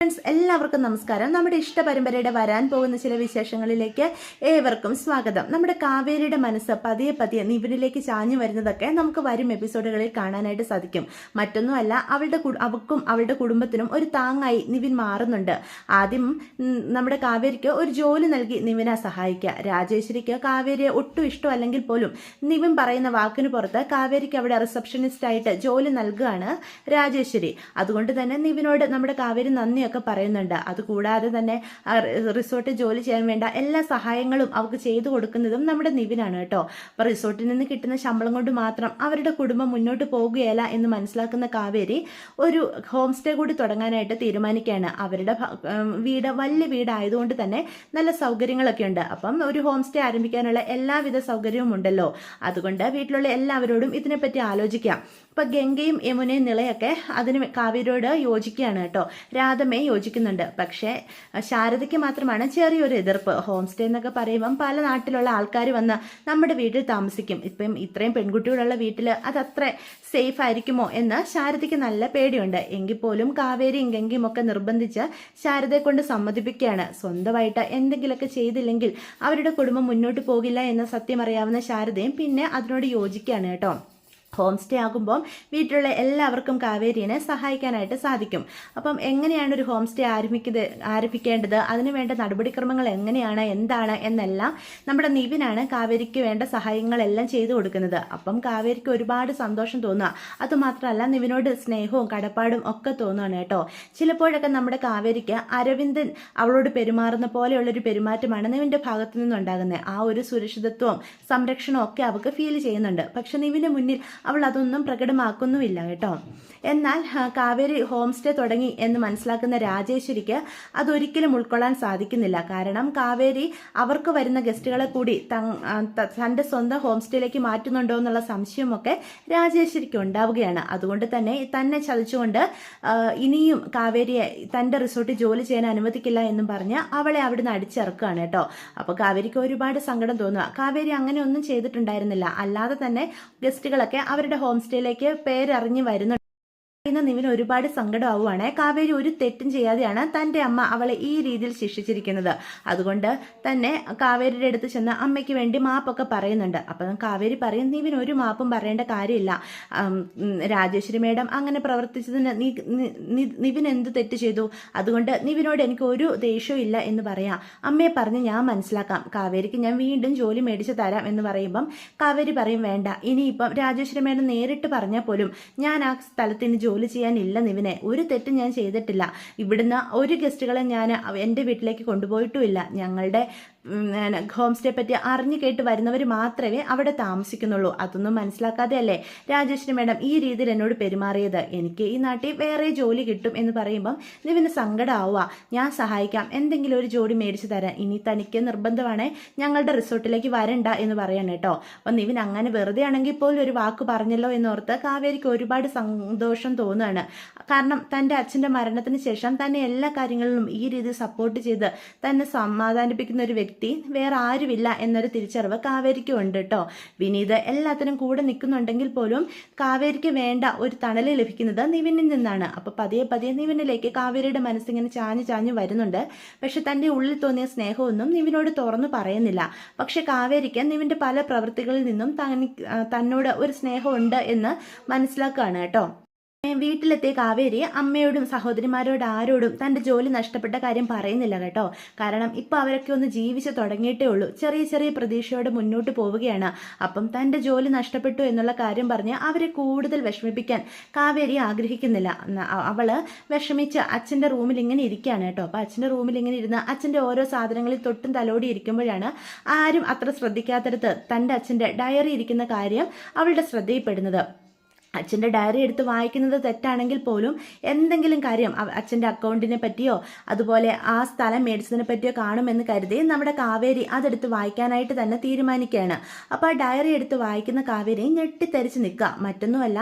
Friends എല്ലാവർക്കും നമസ്കാരം. നമ്മുടെ ഇഷ്ട പരമ്പരയുടെ വരാൻ പോകുന്ന ചില വിശേഷങ്ങളിലേക്ക് ഏവർക്കും സ്വാഗതം. നമ്മുടെ കാവേരിയുടെ മനസ്സ് പതിയെ പതിയെ നിവിനിലേക്ക് ചാഞ്ഞു വരുന്നതൊക്കെ നമുക്ക് വരും എപ്പിസോഡുകളിൽ കാണാനായിട്ട് സാധിക്കും. മറ്റൊന്നുമല്ല, അവൾക്കും അവളുടെ കുടുംബത്തിനും ഒരു താങ്ങായി നിവിൻ മാറുന്നുണ്ട്. ആദ്യം നമ്മുടെ കാവേരിക്ക് ഒരു ജോലി നൽകി നിവിനെ സഹായിക്കുക. രാജേശ്വരിക്ക് കാവേരിയെ ഒട്ടും ഇഷ്ടമല്ലെങ്കിൽ പോലും നിവിൻ പറയുന്ന വാക്കിന് പുറത്ത് കാവേരിക്ക് അവിടെ റിസപ്ഷനിസ്റ്റ് ആയിട്ട് ജോലി നൽകുകയാണ് രാജേശ്വരി. അതുകൊണ്ട് തന്നെ നിവിനോട് നമ്മുടെ കാവേരി നന്ദി ഒക്കെ പറയുന്നുണ്ട്. അതുകൂടാതെ തന്നെ റിസോർട്ടിൽ ജോലി ചെയ്യാൻ വേണ്ട എല്ലാ സഹായങ്ങളും അവർക്ക് ചെയ്തു കൊടുക്കുന്നതും നമ്മുടെ നിവിനാണ് കേട്ടോ. അപ്പൊ റിസോർട്ടിൽ നിന്ന് കിട്ടുന്ന ശമ്പളം കൊണ്ട് മാത്രം അവരുടെ കുടുംബം മുന്നോട്ട് പോകുകയല്ല എന്ന് മനസ്സിലാക്കുന്ന കാവേരി ഒരു ഹോം സ്റ്റേ കൂടി തുടങ്ങാനായിട്ട് തീരുമാനിക്കുകയാണ്. അവരുടെ വീട് വലിയ വീടായതുകൊണ്ട് തന്നെ നല്ല സൗകര്യങ്ങളൊക്കെ ഉണ്ട്. അപ്പം ഒരു ഹോം സ്റ്റേ ആരംഭിക്കാനുള്ള എല്ലാവിധ സൗകര്യവും ഉണ്ടല്ലോ. അതുകൊണ്ട് വീട്ടിലുള്ള എല്ലാവരോടും ഇതിനെപ്പറ്റി ആലോചിക്കാം. ഇപ്പൊ ഗംഗയും യമുനയും നിളയൊക്കെ അതിന് കാവേരിയോട് യോജിക്കുകയാണ് കേട്ടോ. രാധമ്മയെ യോജിക്കുന്നുണ്ട്. പക്ഷേ ശാരദയ്ക്ക് മാത്രമാണ് ചെറിയൊരു എതിർപ്പ്. ഹോം സ്റ്റേ എന്നൊക്കെ പറയുമ്പം പല നാട്ടിലുള്ള ആൾക്കാർ വന്ന് നമ്മുടെ വീട്ടിൽ താമസിക്കും. ഇപ്പം ഇത്രയും പെൺകുട്ടികളുള്ള വീട്ടിൽ അതത്ര സേഫ് ആയിരിക്കുമോ എന്ന് ശാരദയ്ക്ക് നല്ല പേടിയുണ്ട്. എങ്കിൽ പോലും കാവേരിയും ഗംഗയും ഒക്കെ നിർബന്ധിച്ച് ശാരദയെ കൊണ്ട് സമ്മതിപ്പിക്കുകയാണ്. സ്വന്തമായിട്ട് എന്തെങ്കിലുമൊക്കെ ചെയ്തില്ലെങ്കിൽ അവരുടെ കുടുംബം മുന്നോട്ട് പോകില്ല എന്ന സത്യം അറിയാവുന്ന ശാരദയും പിന്നെ അതിനോട് യോജിക്കുകയാണ് കേട്ടോ. ഹോം സ്റ്റേ ആകുമ്പോൾ വീട്ടിലുള്ള എല്ലാവർക്കും കാവേരിയെ സഹായിക്കാനായിട്ട് സാധിക്കും. അപ്പം എങ്ങനെയാണ് ഒരു ഹോം സ്റ്റേ ആരംഭിക്കേണ്ടത്, അതിന് വേണ്ട നടപടിക്രമങ്ങൾ എങ്ങനെയാണ്, എന്താണ് എന്നെല്ലാം നമ്മുടെ നിവിനാണ് കാവേരിക്ക് വേണ്ട സഹായങ്ങളെല്ലാം ചെയ്തു കൊടുക്കുന്നത്. അപ്പം കാവേരിക്ക് ഒരുപാട് സന്തോഷം തോന്നുക. അതുമാത്രമല്ല നിവിനോട് സ്നേഹവും കടപ്പാടും ഒക്കെ തോന്നുകയാണ് കേട്ടോ. ചിലപ്പോഴൊക്കെ നമ്മുടെ കാവേരിക്ക് അരവിന്ദൻ അവളോട് പെരുമാറുന്ന പോലെയുള്ളൊരു പെരുമാറ്റമാണ് നിവിൻ്റെ ഭാഗത്തു നിന്നുണ്ടാകുന്നത്. ആ ഒരു സുരക്ഷിതത്വവും സംരക്ഷണവും ഒക്കെ അവൾക്ക് ഫീൽ ചെയ്യുന്നുണ്ട്. പക്ഷെ നിവിൻ്റെ മുന്നിൽ അവൾ അതൊന്നും പ്രകടമാക്കുന്നുമില്ല കേട്ടോ. എന്നാൽ കാവേരി ഹോം സ്റ്റേ തുടങ്ങി എന്ന് മനസ്സിലാക്കുന്ന രാജേശ്വരിക്ക് അതൊരിക്കലും ഉൾക്കൊള്ളാൻ സാധിക്കുന്നില്ല. കാരണം കാവേരി അവർക്ക് വരുന്ന ഗസ്റ്റുകളെ കൂടി തൻ്റെ സ്വന്തം ഹോം സ്റ്റേയിലേക്ക് മാറ്റുന്നുണ്ടോ എന്നുള്ള സംശയമൊക്കെ രാജേശ്വരിക്ക് ഉണ്ടാവുകയാണ്. അതുകൊണ്ട് തന്നെ ചതിച്ചുകൊണ്ട് ഇനിയും കാവേരിയെ തൻ്റെ റിസോർട്ടിൽ ജോലി ചെയ്യാൻ അനുവദിക്കില്ല എന്നും പറഞ്ഞ് അവളെ അവിടുന്ന് അടിച്ചിറക്കുകയാണ് കേട്ടോ. അപ്പോൾ കാവേരിക്ക് ഒരുപാട് സങ്കടം തോന്നുക. കാവേരി അങ്ങനെ ഒന്നും ചെയ്തിട്ടുണ്ടായിരുന്നില്ല. അല്ലാതെ തന്നെ ഗസ്റ്റുകളൊക്കെ അവരുടെ ഹോം സ്റ്റേയിലേക്ക് പേരറിഞ്ഞ് വരുന്നുണ്ട്. നിവിന് ഒരുപാട് സങ്കടമാവുകയാണ്. കാവേരി ഒരു തെറ്റും ചെയ്യാതെയാണ് തൻ്റെ അമ്മ അവളെ ഈ രീതിയിൽ ശിക്ഷിച്ചിരിക്കുന്നത്. അതുകൊണ്ട് തന്നെ കാവേരിയുടെ അടുത്ത് ചെന്ന് അമ്മയ്ക്ക് വേണ്ടി മാപ്പൊക്കെ പറയുന്നുണ്ട്. അപ്പം കാവേരി പറയും, നിവിന് ഒരു മാപ്പും പറയേണ്ട കാര്യമില്ല. രാജേശ്വരി മേഡം അങ്ങനെ പ്രവർത്തിച്ചതിന് നിവിൻ എന്ത് തെറ്റ് ചെയ്തു? അതുകൊണ്ട് നിവിനോട് എനിക്ക് ഒരു ദേഷ്യവും ഇല്ല എന്ന് പറയാം. അമ്മയെ പറഞ്ഞ് ഞാൻ മനസ്സിലാക്കാം. കാവേരിക്ക് ഞാൻ വീണ്ടും ജോലി മേടിച്ച് തരാം എന്ന് പറയുമ്പം കാവേരി പറയും, വേണ്ട, ഇനിയിപ്പം രാജേശ്വരി മേഡം നേരിട്ട് പറഞ്ഞാൽ പോലും ഞാൻ ആ സ്ഥലത്തിന് ജോലി ചെയ്യാനില്ല നിവിനെ. ഒരു തെറ്റും ഞാൻ ചെയ്തിട്ടില്ല. ഇവിടുന്ന് ഒരു ഗസ്റ്റുകളെ ഞാൻ എൻ്റെ വീട്ടിലേക്ക് കൊണ്ടുപോയിട്ടുമില്ല. ഞങ്ങളുടെ ഹോം സ്റ്റേ പറ്റി അറിഞ്ഞു കേട്ട് വരുന്നവർ മാത്രമേ അവിടെ താമസിക്കുന്നുള്ളൂ. അതൊന്നും മനസ്സിലാക്കാതെ അല്ലേ രാജേശ്വരി മേഡം ഈ രീതിയിൽ എന്നോട് പെരുമാറിയത്? എനിക്ക് ഈ നാട്ടിൽ വേറെ ജോലി കിട്ടും എന്ന് പറയുമ്പം നിവിന് സങ്കടമാവുക. ഞാൻ സഹായിക്കാം, എന്തെങ്കിലും ഒരു ജോലി മേടിച്ചു തരാം. ഇനി തനിക്ക് നിർബന്ധമാണ് ഞങ്ങളുടെ റിസോർട്ടിലേക്ക് വരണ്ട എന്ന് പറയാണ് കേട്ടോ. അപ്പം നിവിൻ അങ്ങനെ വെറുതെ ആണെങ്കിൽ പോലും ഒരു വാക്ക് പറഞ്ഞല്ലോ എന്നോർത്ത് കാവേരിക്ക് ഒരുപാട് സന്തോഷം തോന്നുകയാണ്. കാരണം തൻ്റെ അച്ഛൻ്റെ മരണത്തിന് ശേഷം തന്നെ എല്ലാ കാര്യങ്ങളിലും ഈ രീതിയിൽ സപ്പോർട്ട് ചെയ്ത് തന്നെ സമാധാനിപ്പിക്കുന്ന ഒരു വ്യക്തി വേറെ ആരുമില്ല എന്നൊരു തിരിച്ചറിവ് കാവേരിക്ക് ഉണ്ട് കേട്ടോ. വിനീത് എല്ലാത്തിനും കൂടെ നിൽക്കുന്നുണ്ടെങ്കിൽ പോലും കാവേരിക്ക് വേണ്ട ഒരു തണല് ലഭിക്കുന്നത് നിവിനിൽ നിന്നാണ്. അപ്പൊ പതിയെ പതിയെ നിവിനിലേക്ക് കാവേരിയുടെ മനസ്സിങ്ങനെ ചാഞ്ഞു വരുന്നുണ്ട്. പക്ഷെ തൻ്റെ ഉള്ളിൽ തോന്നിയ സ്നേഹമൊന്നും നിവിനോട് തുറന്നു പറയുന്നില്ല. പക്ഷെ കാവേരിക്ക് നിവിൻ്റെ പല പ്രവൃത്തികളിൽ നിന്നും തന്നോട് ഒരു സ്നേഹമുണ്ട് എന്ന് മനസ്സിലാക്കുകയാണ് കേട്ടോ. വീട്ടിലെത്തിയ കാവേരി അമ്മയോടും സഹോദരിമാരോട് ആരോടും തൻ്റെ ജോലി നഷ്ടപ്പെട്ട കാര്യം പറയുന്നില്ല കേട്ടോ. കാരണം ഇപ്പം അവരൊക്കെ ഒന്ന് ജീവിച്ച് തുടങ്ങിയിട്ടേ ഉള്ളൂ. ചെറിയ ചെറിയ പ്രതീക്ഷയോടെ മുന്നോട്ട് പോവുകയാണ്. അപ്പം തൻ്റെ ജോലി നഷ്ടപ്പെട്ടു എന്നുള്ള കാര്യം പറഞ്ഞ് അവരെ കൂടുതൽ വിഷമിപ്പിക്കാൻ കാവേരി ആഗ്രഹിക്കുന്നില്ല. അവള് വിഷമിച്ച് അച്ഛൻ്റെ റൂമിൽ ഇങ്ങനെ ഇരിക്കുകയാണ് കേട്ടോ. അപ്പം അച്ഛൻ്റെ റൂമിൽ ഇങ്ങനെ ഇരുന്ന് അച്ഛൻ്റെ ഓരോ സാധനങ്ങളിൽ തൊട്ടും തലോടി ഇരിക്കുമ്പോഴാണ് ആരും അത്ര ശ്രദ്ധിക്കാത്തടത്ത് തൻ്റെ അച്ഛൻ്റെ ഡയറി ഇരിക്കുന്ന കാര്യം അവളുടെ ശ്രദ്ധയിൽപ്പെടുന്നത്. അച്ഛൻ്റെ ഡയറി എടുത്ത് വായിക്കുന്നത് തെറ്റാണെങ്കിൽ പോലും എന്തെങ്കിലും കാര്യം അച്ഛൻ്റെ അക്കൗണ്ടിനെ പറ്റിയോ അതുപോലെ ആ സ്ഥലം മേടിച്ചതിനെ പറ്റിയോ കാണുമെന്ന് കരുതി നമ്മുടെ കാവേരി അതെടുത്ത് വായിക്കാനായിട്ട് തന്നെ തീരുമാനിക്കുകയാണ്. അപ്പോൾ ആ ഡയറി എടുത്ത് വായിക്കുന്ന കാവേരി ഞെട്ടിത്തെറിച്ച് നിൽക്കുക. മറ്റൊന്നുമല്ല,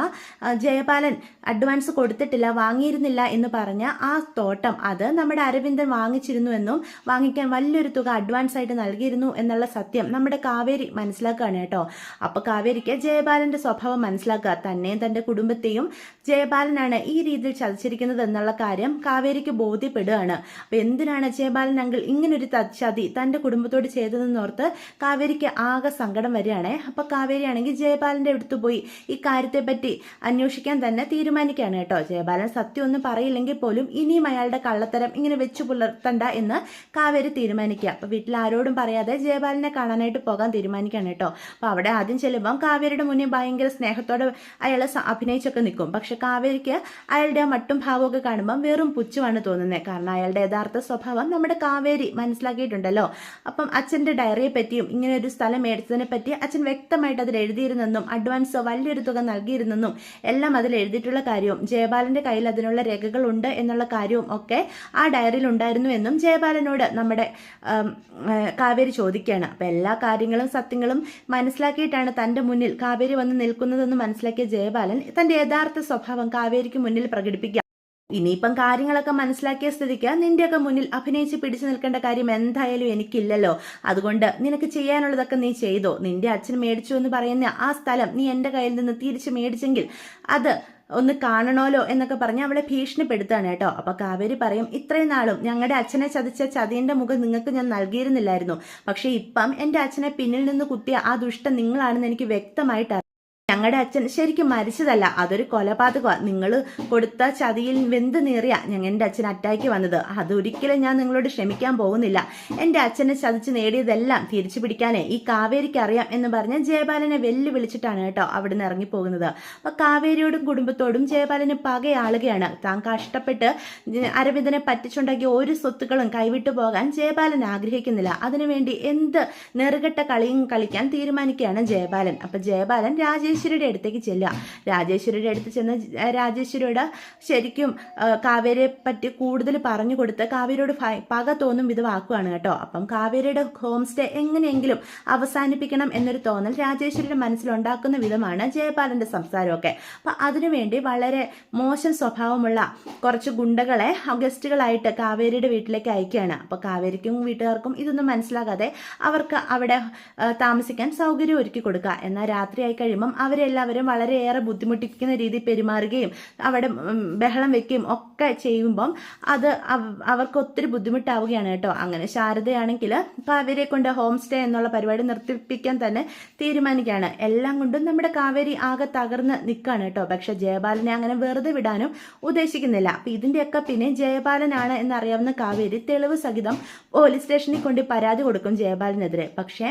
ജയപാലൻ അഡ്വാൻസ് കൊടുത്തിട്ടില്ല, വാങ്ങിയിരുന്നില്ല എന്ന് പറഞ്ഞ ആ തോട്ടം അത് നമ്മുടെ അരവിന്ദൻ വാങ്ങിച്ചിരുന്നുവെന്നും വാങ്ങിക്കാൻ വലിയൊരു തുക അഡ്വാൻസ് ആയിട്ട് നൽകിയിരുന്നു എന്നുള്ള സത്യം നമ്മുടെ കാവേരി മനസ്സിലാക്കുകയാണ് കേട്ടോ. അപ്പോൾ കാവേരിക്ക് ജയപാലൻ്റെ സ്വഭാവം മനസ്സിലാക്കുക. തന്നെ തൻ്റെ കുടുംബത്തെയും ജയബാലനാണ് ഈ രീതിയിൽ ചതിച്ചിരിക്കുന്നത് എന്നുള്ള കാര്യം കാവേരിക്ക് ബോധ്യപ്പെടുകയാണ്. അപ്പോൾ എന്തിനാണ് ജയബാലൻ അങ്കിൾ ഇങ്ങനൊരു ചതി തൻ്റെ കുടുംബത്തോട് ചെയ്തതെന്നോർത്ത് കാവേരിക്ക് ആകെ സങ്കടം വരികയാണേ. അപ്പോൾ കാവേരി ആണെങ്കിൽ ജയബാലൻ്റെ അടുത്ത് പോയി ഈ കാര്യത്തെപ്പറ്റി അന്വേഷിക്കാൻ തന്നെ തീരുമാനിക്കുകയാണ് കേട്ടോ. ജയബാലൻ സത്യം ഒന്നും പറയില്ലെങ്കിൽ പോലും ഇനിയും അയാളുടെ കള്ളത്തരം ഇങ്ങനെ വെച്ചു പുലർത്തണ്ട എന്ന് കാവേരി തീരുമാനിക്കുക. അപ്പോൾ വീട്ടിൽ ആരോടും പറയാതെ ജയബാലനെ കാണാനായിട്ട് പോകാൻ തീരുമാനിക്കുകയാണ് കേട്ടോ. അപ്പോൾ അവിടെ ആദ്യം ചെല്ലുമ്പം കാവേരിയുടെ മുന്നിൽ ഭയങ്കര സ്നേഹത്തോടെ അയാൾ അഭിനയിച്ചൊക്കെ നിൽക്കും. പക്ഷെ കാവേരിക്ക് അയാളുടെ മട്ടും ഭാവമൊക്കെ കാണുമ്പം വെറും പുച്ഛമാണ് തോന്നുന്നത്. കാരണം അയാളുടെ യഥാർത്ഥ സ്വഭാവം നമ്മുടെ കാവേരി മനസ്സിലാക്കിയിട്ടുണ്ടല്ലോ. അപ്പം അച്ഛൻ്റെ ഡയറിയെ പറ്റിയും ഇങ്ങനെ ഒരു സ്ഥലം മേടിച്ചതിനെ പറ്റി അച്ഛൻ വ്യക്തമായിട്ട് അതിൽ എഴുതിയിരുന്നെന്നും അഡ്വാൻസ് വലിയൊരു തുക നൽകിയിരുന്നെന്നും എല്ലാം അതിൽ എഴുതിയിട്ടുള്ള കാര്യവും ജയബാലന്റെ കയ്യിൽ അതിനുള്ള രേഖകളുണ്ട് എന്നുള്ള കാര്യവും ഒക്കെ ആ ഡയറിയിൽ ഉണ്ടായിരുന്നു എന്നും ജയബാലനോട് നമ്മുടെ കാവേരി ചോദിക്കുകയാണ്. അപ്പം എല്ലാ കാര്യങ്ങളും സത്യങ്ങളും മനസ്സിലാക്കിയിട്ടാണ് തൻ്റെ മുന്നിൽ കാവേരി വന്ന് നിൽക്കുന്നതെന്ന് മനസ്സിലാക്കിയ ജയബാലൻ തൻ്റെ യഥാർത്ഥ സ്വഭാവം കാവേരിക്ക് മുന്നിൽ പ്രകടിപ്പിക്കുക. ഇനിയിപ്പം കാര്യങ്ങളൊക്കെ മനസ്സിലാക്കിയ സ്ഥിതിക്ക് നിന്റെയൊക്കെ മുന്നിൽ അഭിനയിച്ച് പിടിച്ചു നിൽക്കേണ്ട കാര്യം എന്തായാലും എനിക്കില്ലല്ലോ. അതുകൊണ്ട് നിനക്ക് ചെയ്യാനുള്ളതൊക്കെ നീ ചെയ്തോ. നിന്റെ അച്ഛൻ മേടിച്ചു എന്ന് പറയുന്ന ആ സ്ഥലം നീ എൻ്റെ കയ്യിൽ നിന്ന് തിരിച്ച് മേടിച്ചെങ്കിൽ അത് ഒന്ന് കാണണമല്ലോ എന്നൊക്കെ പറഞ്ഞ് അവളെ ഭീഷണിപ്പെടുത്താണ് കേട്ടോ. അപ്പോൾ കാവേരി പറയും, ഇത്രയും നാളും ഞങ്ങളുടെ അച്ഛനെ ചതിച്ച ചതിയൻ്റെ മുഖം നിങ്ങൾക്ക് ഞാൻ നൽകിയിരുന്നില്ലായിരുന്നു. പക്ഷേ ഇപ്പം എൻ്റെ അച്ഛനെ പിന്നിൽ നിന്ന് കുത്തിയ ആ ദുഷ്ടൻ നിങ്ങളാണെന്ന് എനിക്ക് വ്യക്തമായിട്ട് ഞങ്ങളുടെ അച്ഛൻ ശരിക്കും മരിച്ചതല്ല, അതൊരു കൊലപാതകമാണ്. നിങ്ങൾ കൊടുത്ത ചതിയിൽ വെന്ത് നീറിയ എൻ്റെ അച്ഛൻ അറ്റാക്ക് വന്നത്. അതൊരിക്കലും ഞാൻ നിങ്ങളോട് ക്ഷമിക്കാൻ പോകുന്നില്ല. എൻ്റെ അച്ഛനെ ചതിച്ച് നേടിയതെല്ലാം തിരിച്ചു പിടിക്കാനേ ഈ കാവേരിക്ക് അറിയാം എന്ന് പറഞ്ഞ് ജയബാലനെ വെല്ലുവിളിച്ചിട്ടാണ് കേട്ടോ അവിടുന്ന് ഇറങ്ങിപ്പോകുന്നത്. അപ്പോൾ കാവേരിയോടും കുടുംബത്തോടും ജയബാലന് പകയാളുകയാണ്. താൻ കഷ്ടപ്പെട്ട് അരവിന്ദനെ പറ്റിച്ചുണ്ടാക്കിയ ഒരു സ്വത്തുക്കളും കൈവിട്ടു പോകാൻ ജയബാലൻ ആഗ്രഹിക്കുന്നില്ല. അതിനുവേണ്ടി എന്ത് നെറുകെട്ട കളിയും കളിക്കാൻ തീരുമാനിക്കുകയാണ് ജയബാലൻ. അപ്പം ജയബാലൻ രാജേശ്വരിയുടെ അടുത്തേക്ക് ചെല്ലുക. രാജേശ്വരിയുടെ അടുത്ത് ചെന്ന് രാജേശ്വരിയോട് ശരിക്കും കാവേരിയെ പറ്റി കൂടുതൽ പറഞ്ഞു കൊടുത്ത് കാവേരിയോട് പക തോന്നും വിധമാക്കുവാണ് കേട്ടോ. അപ്പം കാവേരിയുടെ ഹോം സ്റ്റേ എങ്ങനെയെങ്കിലും അവസാനിപ്പിക്കണം എന്നൊരു തോന്നൽ രാജേശ്വരിയുടെ മനസ്സിലുണ്ടാക്കുന്ന വിധമാണ് ജയപാലന്റെ സംസാരമൊക്കെ. അപ്പം അതിനുവേണ്ടി വളരെ മോശം സ്വഭാവമുള്ള കുറച്ച് ഗുണ്ടകളെ ഗസ്റ്റുകളായിട്ട് കാവേരിയുടെ വീട്ടിലേക്ക് അയക്കുകയാണ്. അപ്പോൾ കാവേരിക്കും വീട്ടുകാർക്കും ഇതൊന്നും മനസ്സിലാകാതെ അവർക്ക് അവിടെ താമസിക്കാൻ സൗകര്യം ഒരുക്കി കൊടുക്കുക. എന്നാൽ രാത്രിയായി കഴിയുമ്പം അവരെല്ലാവരും വളരെയേറെ ബുദ്ധിമുട്ടിക്കുന്ന രീതിയിൽ പെരുമാറുകയും അവിടെ ബഹളം വെക്കുകയും ഒക്കെ ചെയ്യുമ്പം അത് അവർക്ക് ഒത്തിരി ബുദ്ധിമുട്ടാവുകയാണ് കേട്ടോ. അങ്ങനെ ശാരദയാണെങ്കിൽ കാവേരിയെ കൊണ്ട് ഹോം സ്റ്റേ എന്നുള്ള പരിപാടി നിർത്തിപ്പിക്കാൻ തന്നെ തീരുമാനിക്കുകയാണ്. എല്ലാം കൊണ്ടും നമ്മുടെ കാവേരി ആകെ തകർന്ന് നിൽക്കുകയാണ് കേട്ടോ. പക്ഷെ ജയപാലനെ അങ്ങനെ വെറുതെ വിടാനും ഉദ്ദേശിക്കുന്നില്ല. അപ്പം ഇതിൻ്റെയൊക്കെ പിന്നെ ജയപാലനാണ് എന്നറിയാവുന്ന കാവേരി തെളിവ് സഹിതം പോലീസ് സ്റ്റേഷനിൽ കൊണ്ട് പരാതി കൊടുക്കും ജയപാലനെതിരെ. പക്ഷേ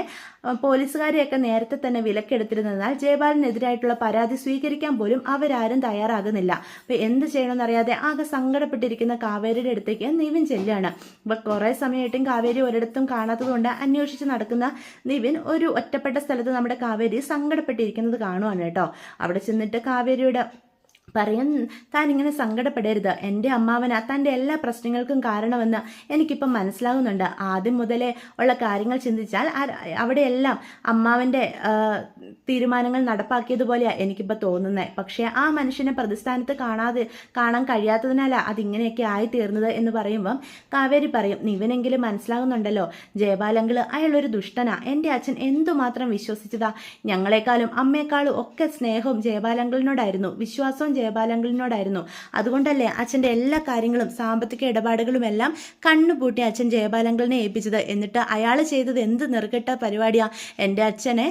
പോലീസുകാരെയൊക്കെ നേരത്തെ തന്നെ വിലക്കെടുത്തിരുന്നതിനാൽ ജയപാലനെതിരായിട്ടുള്ള പരാതി സ്വീകരിക്കാൻ പോലും അവരാരും തയ്യാറാകുന്നില്ല. അപ്പോൾ എന്ത് ചെയ്യണമെന്നറിയാതെ ആകെ സങ്കടപ്പെട്ടിരിക്കുന്ന കാവേരിയുടെ അടുത്തേക്ക് നിവിൻ ചെല്ലുകയാണ്. അപ്പോൾ കുറേ സമയമായിട്ടും കാവേരി ഒരിടത്തും കാണാത്തതുകൊണ്ട് അന്വേഷിച്ച് നടക്കുന്ന നിവിൻ ഒരു ഒറ്റപ്പെട്ട സ്ഥലത്ത് നമ്മുടെ കാവേരി സങ്കടപ്പെട്ടിരിക്കുന്നത് കാണുവാണ് കേട്ടോ. അവിടെ ചെന്നിട്ട് കാവേരിയുടെ പറയും, താൻ ഇങ്ങനെ സങ്കടപ്പെടരുത്, എൻ്റെ അമ്മാവന തൻ്റെ എല്ലാ പ്രശ്നങ്ങൾക്കും കാരണമെന്ന് എനിക്കിപ്പം മനസ്സിലാകുന്നുണ്ട്. ആദ്യം മുതലേ ഉള്ള കാര്യങ്ങൾ ചിന്തിച്ചാൽ അവിടെയെല്ലാം അമ്മാവൻ്റെ തീരുമാനങ്ങൾ നടപ്പാക്കിയതുപോലെയാണ് എനിക്കിപ്പോൾ തോന്നുന്നത്. പക്ഷേ ആ മനുഷ്യനെ പ്രതിസ്ഥാനത്ത് കാണാൻ കഴിയാത്തതിനാലാണ് അതിങ്ങനെയൊക്കെ ആയിത്തീർന്നത് എന്ന് പറയുമ്പം കാവേരി പറയും, നിവനെങ്കിലും മനസ്സിലാകുന്നുണ്ടല്ലോ ജയപാലങ്കിള് അയാളൊരു ദുഷ്ടനാ. എൻ്റെ അച്ഛൻ എന്തുമാത്രം വിശ്വസിച്ചതാ. ഞങ്ങളെക്കാളും അമ്മയെക്കാളും ഒക്കെ സ്നേഹവും ജയപാലങ്കിളിനോടായിരുന്നു, വിശ്വാസവും ജയപാലങ്കിളിനോടായിരുന്നു. അതുകൊണ്ടല്ലേ അച്ഛൻ്റെ എല്ലാ കാര്യങ്ങളും സാമ്പത്തിക ഇടപാടുകളും എല്ലാം കണ്ണുപൂട്ടി അച്ഛൻ ജയപാലങ്കിളിനെ ഏൽപ്പിച്ചത്. എന്നിട്ട് അയാൾ ചെയ്തത് എന്ത് നെറുകെട്ട പരിപാടിയാ. എൻ്റെ അച്ഛനെ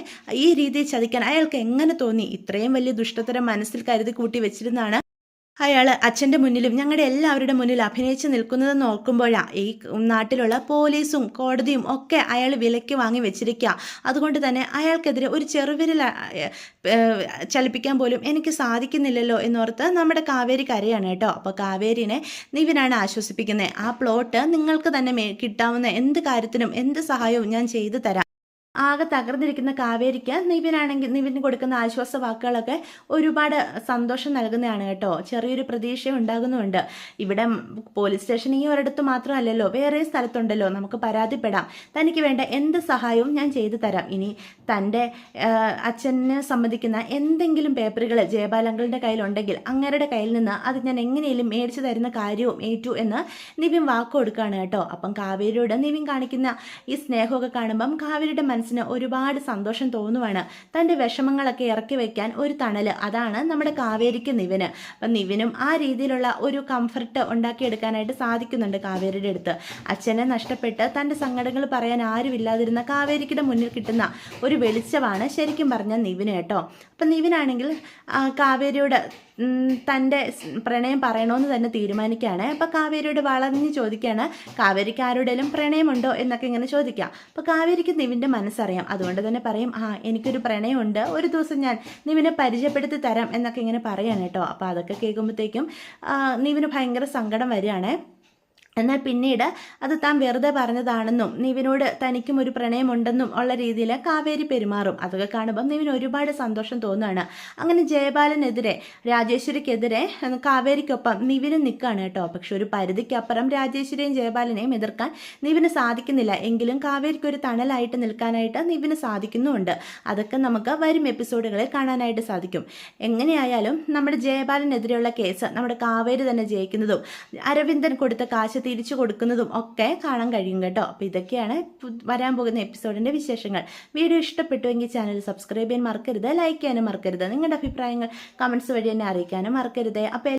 ഈ രീതിയിൽ ചതിക്കാൻ അയാൾക്ക് എങ്ങനെ തോന്നി? ഇത്രയും വലിയ ദുഷ്ടതരം മനസ്സിൽ കരുതി കൂട്ടി വെച്ചിരുന്നാണ് അയാൾ അച്ഛൻ്റെ മുന്നിലും ഞങ്ങളുടെ എല്ലാവരുടെ മുന്നിൽ അഭിനയിച്ച് നിൽക്കുന്നതെന്ന് ഓർക്കുമ്പോഴാണ് ഈ നാട്ടിലുള്ള പോലീസും കോടതിയും ഒക്കെ അയാൾ വിലയ്ക്ക് വാങ്ങി വെച്ചിരിക്കുക. അതുകൊണ്ട് തന്നെ അയാൾക്കെതിരെ ഒരു ചെറുവിരൽ ചലിപ്പിക്കാൻ പോലും എനിക്ക് സാധിക്കുന്നില്ലല്ലോ എന്നോർത്ത് നമ്മുടെ കാവേരി കരയാണ് കേട്ടോ. അപ്പോൾ കാവേരിനെ നിവിനാണ് ആശ്വസിപ്പിക്കുന്നത്. ആ പ്ലോട്ട് നിങ്ങൾക്ക് തന്നെ കിട്ടാവുന്ന എന്ത് കാര്യത്തിനും എന്ത് സഹായവും ഞാൻ ചെയ്തു തരാം. ആകെ തകർന്നിരിക്കുന്ന കാവേരിക്ക് നിവിന് കൊടുക്കുന്ന ആശ്വാസ വാക്കുകളൊക്കെ ഒരുപാട് സന്തോഷം നൽകുന്നതാണ് കേട്ടോ. ചെറിയൊരു പ്രതീക്ഷ ഉണ്ടാകുന്നുമുണ്ട്. ഇവിടെ പോലീസ് സ്റ്റേഷൻ ഈ ഒരിടത്ത് മാത്രമല്ലല്ലോ, വേറെ സ്ഥലത്തുണ്ടല്ലോ, നമുക്ക് പരാതിപ്പെടാം. തനിക്ക് വേണ്ട എന്ത് സഹായവും ഞാൻ ചെയ്തു തരാം. ഇനി തൻ്റെ അച്ഛനെ സംബന്ധിക്കുന്ന എന്തെങ്കിലും പേപ്പറുകൾ ജയപാലങ്ങളുടെ കയ്യിലുണ്ടെങ്കിൽ അങ്ങരുടെ കയ്യിൽ നിന്ന് അത് ഞാൻ എങ്ങനെയും മേടിച്ചു തരുന്ന കാര്യവും ഏറ്റു എന്ന് നിവിൻ വാക്ക് കൊടുക്കുകയാണ് കേട്ടോ. അപ്പം കാവേരിയോട് നിവിൻ കാണിക്കുന്ന ഈ സ്നേഹമൊക്കെ കാണുമ്പം കാവേരിയുടെ മനസ്സിന് ഒരുപാട് സന്തോഷം തോന്നുവാണ്. തൻ്റെ വിഷമങ്ങളൊക്കെ ഇറക്കി വെക്കാൻ ഒരു തണല്, അതാണ് നമ്മുടെ കാവേരിക്ക് നിവിന്. അപ്പം നിവിനും ആ രീതിയിലുള്ള ഒരു കംഫർട്ട് ഉണ്ടാക്കിയെടുക്കാനായിട്ട് സാധിക്കുന്നുണ്ട് കാവേരിയുടെ അടുത്ത്. അച്ഛനെ നഷ്ടപ്പെട്ട് തൻ്റെ സങ്കടങ്ങൾ പറയാൻ ആരുമില്ലാതിരുന്ന കാവേരിയുടെ മുന്നിൽ കിട്ടുന്ന ഒരു വെളിച്ചമാണ് ശരിക്കും പറഞ്ഞാൽ നിവിന് കേട്ടോ. അപ്പം നിവിനാണെങ്കിൽ കാവേരിയോട് തൻ്റെ പ്രണയം പറയണമെന്ന് തന്നെ തീരുമാനിക്കുകയാണ്. അപ്പോൾ കാവേരിയോട് വളഞ്ഞ് ചോദിക്കുകയാണ്, കാവേരിക്ക് ആരുടെയും പ്രണയമുണ്ടോ എന്നൊക്കെ ഇങ്ങനെ ചോദിക്കാം. അപ്പോൾ കാവേരിക്ക് നിവിൻ്റെ മനസ്സറിയാം, അതുകൊണ്ട് തന്നെ പറയും, എനിക്കൊരു പ്രണയമുണ്ട്, ഒരു ദിവസം ഞാൻ നിവിനെ പരിചയപ്പെടുത്തി തരാം എന്നൊക്കെ ഇങ്ങനെ പറയാണ് കേട്ടോ. അപ്പോൾ അതൊക്കെ കേൾക്കുമ്പോഴത്തേക്കും നിവിന് ഭയങ്കര സങ്കടം വരികയാണ്. എന്നാൽ പിന്നീട് അത് താൻ വെറുതെ പറഞ്ഞതാണെന്നും നിവിനോട് തനിക്കും ഒരു പ്രണയമുണ്ടെന്നും ഉള്ള രീതിയിൽ കാവേരി പെരുമാറും. അതൊക്കെ കാണുമ്പം നിവിന് ഒരുപാട് സന്തോഷം തോന്നുകയാണ്. അങ്ങനെ ജയബാലനെതിരെ, രാജേശ്വരിക്കെതിരെ കാവേരിക്കൊപ്പം നിവിനും നിൽക്കുകയാണ് കേട്ടോ. പക്ഷെ ഒരു പരിധിക്കപ്പുറം രാജേശ്വരിയും ജയബാലനെയും എതിർക്കാൻ നിവിന് സാധിക്കുന്നില്ല. എങ്കിലും കാവേരിക്ക് ഒരു തണലായിട്ട് നിൽക്കാനായിട്ട് നിവിന് സാധിക്കുന്നുമുണ്ട്. അതൊക്കെ നമുക്ക് വരും എപ്പിസോഡുകളിൽ കാണാനായിട്ട് സാധിക്കും. എങ്ങനെയായാലും നമ്മുടെ ജയബാലനെതിരെയുള്ള കേസ് നമ്മുടെ കാവേരി തന്നെ ജയിക്കുന്നതും അരവിന്ദൻ കൊടുത്ത കാശ് തിരിച്ചു കൊടുക്കുന്നതും ഒക്കെ കാണാൻ കഴിയും കേട്ടോ. അപ്പോൾ ഇതൊക്കെയാണ് വരാൻ പോകുന്ന എപ്പിസോഡിൻ്റെ വിശേഷങ്ങൾ. വീഡിയോ ഇഷ്ടപ്പെട്ടുവെങ്കിൽ ചാനൽ സബ്സ്ക്രൈബ് ചെയ്യാൻ മറക്കരുത്, ലൈക്ക് ചെയ്യാനും മറക്കരുത്, നിങ്ങളുടെ അഭിപ്രായങ്ങൾ കമൻസ് വഴി എന്നെ അറിയിക്കാനും മറക്കരുത്. അപ്പോൾ